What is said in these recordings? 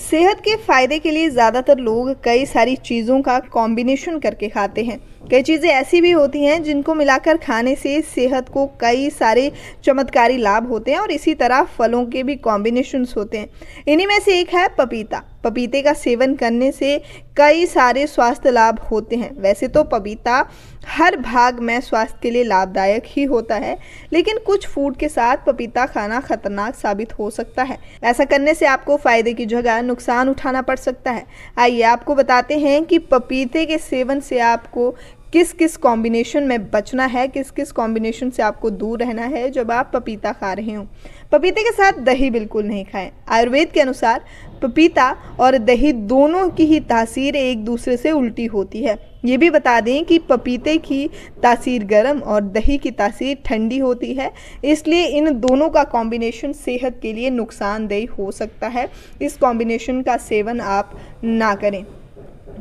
सेहत के फायदे के लिए ज़्यादातर लोग कई सारी चीज़ों का कॉम्बिनेशन करके खाते हैं। कई चीज़ें ऐसी भी होती हैं जिनको मिलाकर खाने से सेहत को कई सारे चमत्कारी लाभ होते हैं और इसी तरह फलों के भी कॉम्बिनेशंस होते हैं। इन्हीं में से एक है पपीता। पपीते का सेवन करने से कई सारे स्वास्थ्य लाभ होते हैं। वैसे तो पपीता हर भाग में स्वास्थ्य के लिए लाभदायक ही होता है, लेकिन कुछ फूड के साथ पपीता खाना खतरनाक साबित हो सकता है। ऐसा करने से आपको फायदे की जगह नुकसान उठाना पड़ सकता है। आइए आपको बताते हैं कि पपीते के सेवन से आपको किस किस कॉम्बिनेशन में बचना है, किस किस कॉम्बिनेशन से आपको दूर रहना है जब आप पपीता खा रहे हो। पपीते के साथ दही बिल्कुल नहीं खाएं। आयुर्वेद के अनुसार पपीता और दही दोनों की ही तासीर एक दूसरे से उल्टी होती है। ये भी बता दें कि पपीते की तासीर गर्म और दही की तासीर ठंडी होती है, इसलिए इन दोनों का कॉम्बिनेशन सेहत के लिए नुकसानदेह हो सकता है। इस कॉम्बिनेशन का सेवन आप ना करें।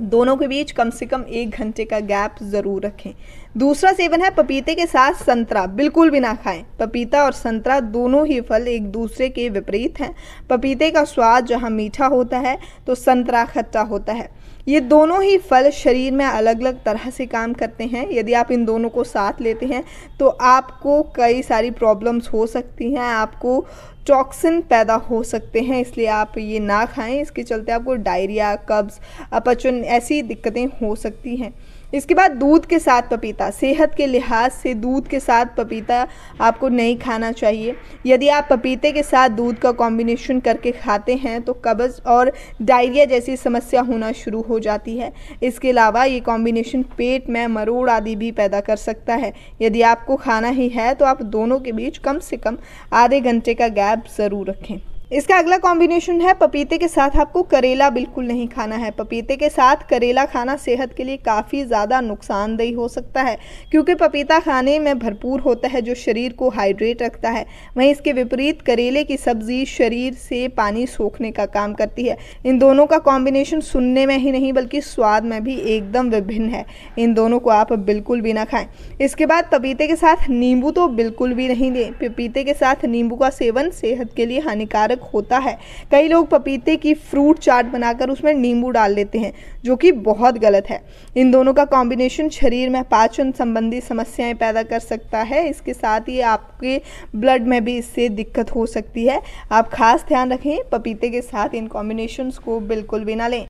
दोनों के बीच कम से कम 1 घंटे का गैप ज़रूर रखें। दूसरा सेवन है पपीते के साथ संतरा। बिल्कुल भी ना खाएं। पपीता और संतरा दोनों ही फल एक दूसरे के विपरीत हैं। पपीते का स्वाद जहां मीठा होता है तो संतरा खट्टा होता है। ये दोनों ही फल शरीर में अलग अलग तरह से काम करते हैं। यदि आप इन दोनों को साथ लेते हैं तो आपको कई सारी प्रॉब्लम्स हो सकती हैं, आपको टॉक्सिन पैदा हो सकते हैं, इसलिए आप ये ना खाएं। इसके चलते आपको डायरिया, कब्ज, अपचन ऐसी दिक्कतें हो सकती हैं। इसके बाद दूध के साथ पपीता। सेहत के लिहाज से दूध के साथ पपीता आपको नहीं खाना चाहिए। यदि आप पपीते के साथ दूध का कॉम्बिनेशन करके खाते हैं तो कब्ज और डायरिया जैसी समस्या होना शुरू हो जाती है। इसके अलावा ये कॉम्बिनेशन पेट में मरोड़ आदि भी पैदा कर सकता है। यदि आपको खाना ही है तो आप दोनों के बीच कम से कम आधे घंटे का गैप ज़रूर रखें। इसका अगला कॉम्बिनेशन है पपीते के साथ आपको करेला बिल्कुल नहीं खाना है। पपीते के साथ करेला खाना सेहत के लिए काफ़ी ज़्यादा नुकसानदेह हो सकता है, क्योंकि पपीता खाने में भरपूर होता है जो शरीर को हाइड्रेट रखता है। वहीं इसके विपरीत करेले की सब्जी शरीर से पानी सोखने का काम करती है। इन दोनों का कॉम्बिनेशन सुनने में ही नहीं बल्कि स्वाद में भी एकदम विभिन्न है। इन दोनों को आप बिल्कुल भी ना खाएं। इसके बाद पपीते के साथ नींबू तो बिल्कुल भी नहीं दें। पपीते के साथ नींबू का सेवन सेहत के लिए हानिकारक होता है। कई लोग पपीते की फ्रूट चाट बनाकर उसमें नींबू डाल देते हैं, जो कि बहुत गलत है। इन दोनों का कॉम्बिनेशन शरीर में पाचन संबंधी समस्याएं पैदा कर सकता है। इसके साथ ही आपके ब्लड में भी इससे दिक्कत हो सकती है। आप खास ध्यान रखें, पपीते के साथ इन कॉम्बिनेशंस को बिल्कुल भी ना लें।